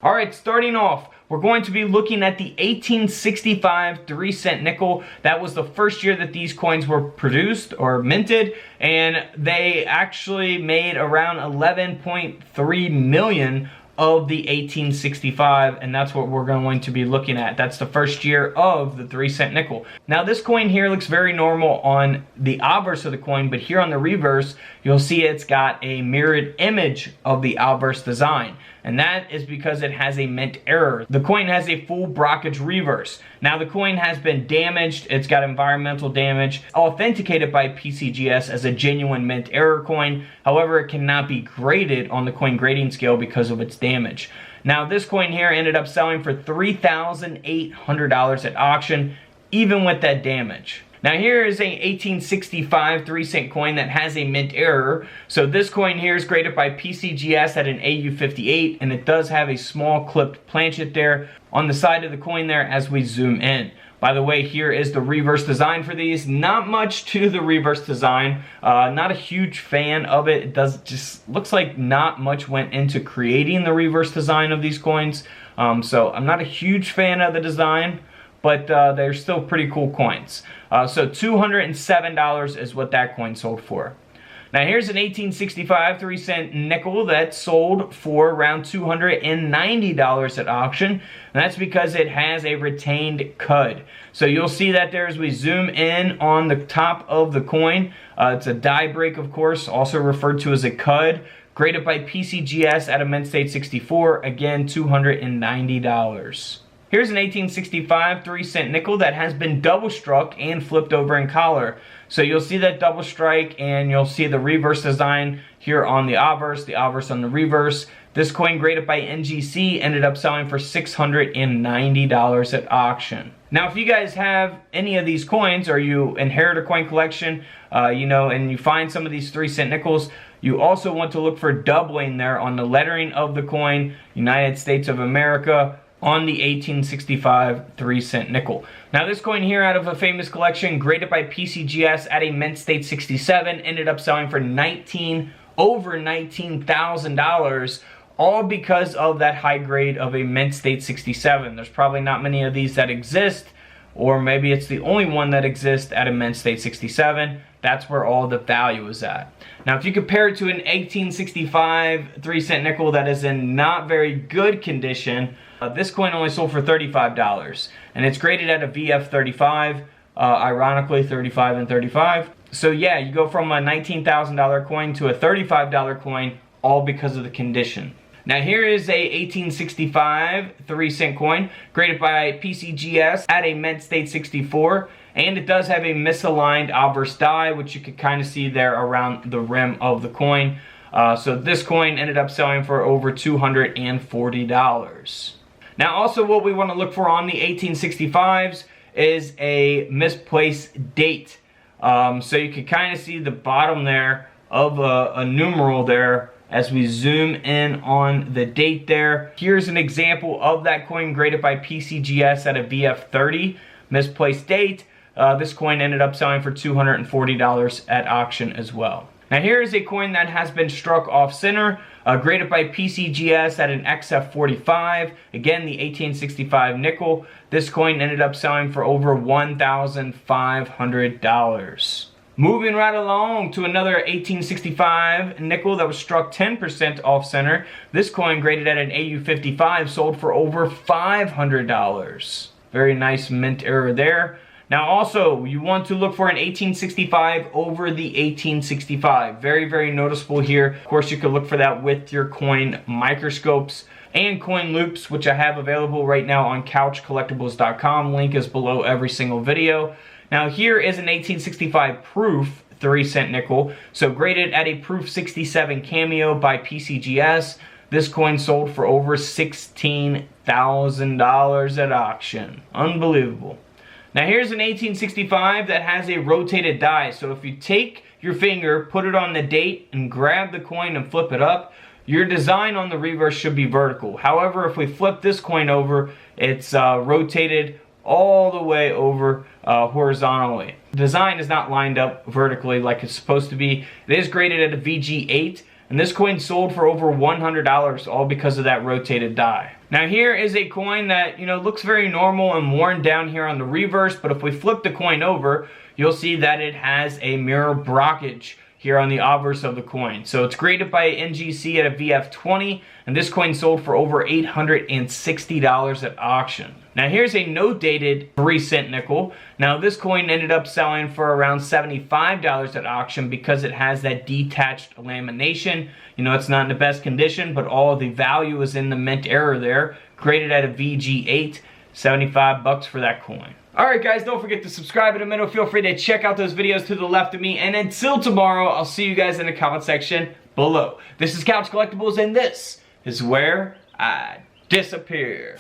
Alright, starting off, we're going to be looking at the 1865 3-cent nickel. That was the first year that these coins were produced or minted, and they actually made around 11.3 million of the 1865, and that's what we're going to be looking at. That's the first year of the 3-cent nickel. Now this coin here looks very normal on the obverse of the coin, but here on the reverse, you'll see it's got a mirrored image of the obverse design. And that is because it has a mint error. The coin has a full Brockage reverse. Now the coin has been damaged, it's got environmental damage, authenticated by PCGS as a genuine mint error coin. However, it cannot be graded on the coin grading scale because of its damage. Now this coin here ended up selling for $3,800 at auction, even with that damage. Now here is a 1865 3-cent coin that has a mint error. So this coin here is graded by PCGS at an AU58, and it does have a small clipped planchet there on the side of the coin there as we zoom in. By the way, here is the reverse design for these. Not much to the reverse design. Not a huge fan of it. It just looks like not much went into creating the reverse design of these coins. So I'm not a huge fan of the design, but they're still pretty cool coins. So $207 is what that coin sold for. Now here's an 1865 3-cent nickel that sold for around $290 at auction, and that's because it has a retained cud. So you'll see that there as we zoom in on the top of the coin. It's a die break, of course, also referred to as a cud, graded by PCGS at a mint state 64, again $290. Here's an 1865 3-cent nickel that has been double struck and flipped over in collar. So you'll see that double strike, and you'll see the reverse design here on the obverse on the reverse. This coin, graded by NGC, ended up selling for $690 at auction. Now if you guys have any of these coins, or you inherit a coin collection, and you find some of these 3-cent nickels, you also want to look for doubling there on the lettering of the coin, United States of America, on the 1865 3-cent nickel. Now this coin here, out of a famous collection, graded by PCGS at a mint state 67, ended up selling for over $19,000, all because of that high grade of a mint state 67. There's probably not many of these that exist, or maybe it's the only one that exists at a mint state 67. That's where all the value is at. Now if you compare it to an 1865 3-cent nickel that is in not very good condition, this coin only sold for $35, and it's graded at a VF35, ironically 35 and 35. So yeah, you go from a $19,000 coin to a $35 coin, all because of the condition. Now here is a 1865 3-cent coin, graded by PCGS at a mint state 64, and it does have a misaligned obverse die, which you can kind of see there around the rim of the coin. So this coin ended up selling for over $240. Now also what we want to look for on the 1865s is a misplaced date. So you can kind of see the bottom there of a numeral there as we zoom in on the date there. Here's an example of that coin, graded by PCGS at a VF30, misplaced date. This coin ended up selling for $240 at auction as well. Now here is a coin that has been struck off center, graded by PCGS at an XF45, again the 1865 nickel. This coin ended up selling for over $1,500. Moving right along to another 1865 nickel that was struck 10% off center. This coin, graded at an AU55, sold for over $500. Very nice mint error there. Now also, you want to look for an 1865 over the 1865. Very, very noticeable here. Of course, you can look for that with your coin microscopes and coin loops, which I have available right now on couchcollectibles.com. Link is below every single video. Now here is an 1865 proof 3-cent nickel. So graded at a proof 67 cameo by PCGS. This coin sold for over $16,000 at auction. Unbelievable. Now here's an 1865 that has a rotated die. So if you take your finger, put it on the date, and grab the coin and flip it up, your design on the reverse should be vertical. However, if we flip this coin over, it's rotated all the way over horizontally. The design is not lined up vertically like it's supposed to be. It is graded at a VG8. And this coin sold for over $100, all because of that rotated die. Now here is a coin that, looks very normal and worn down here on the reverse, but if we flip the coin over, you'll see that it has a mirror Brockage here on the obverse of the coin. So it's graded by NGC at a VF20, and this coin sold for over $860 at auction. Now here's a no-dated 3-cent nickel. Now this coin ended up selling for around $75 at auction because it has that detached lamination. It's not in the best condition, but all of the value is in the mint era there. Graded at a VG8, 75 bucks for that coin. Alright guys, don't forget to subscribe in the middle. Feel free to check out those videos to the left of me. And until tomorrow, I'll see you guys in the comment section below. This is Couch Collectibles, and this is where I disappear.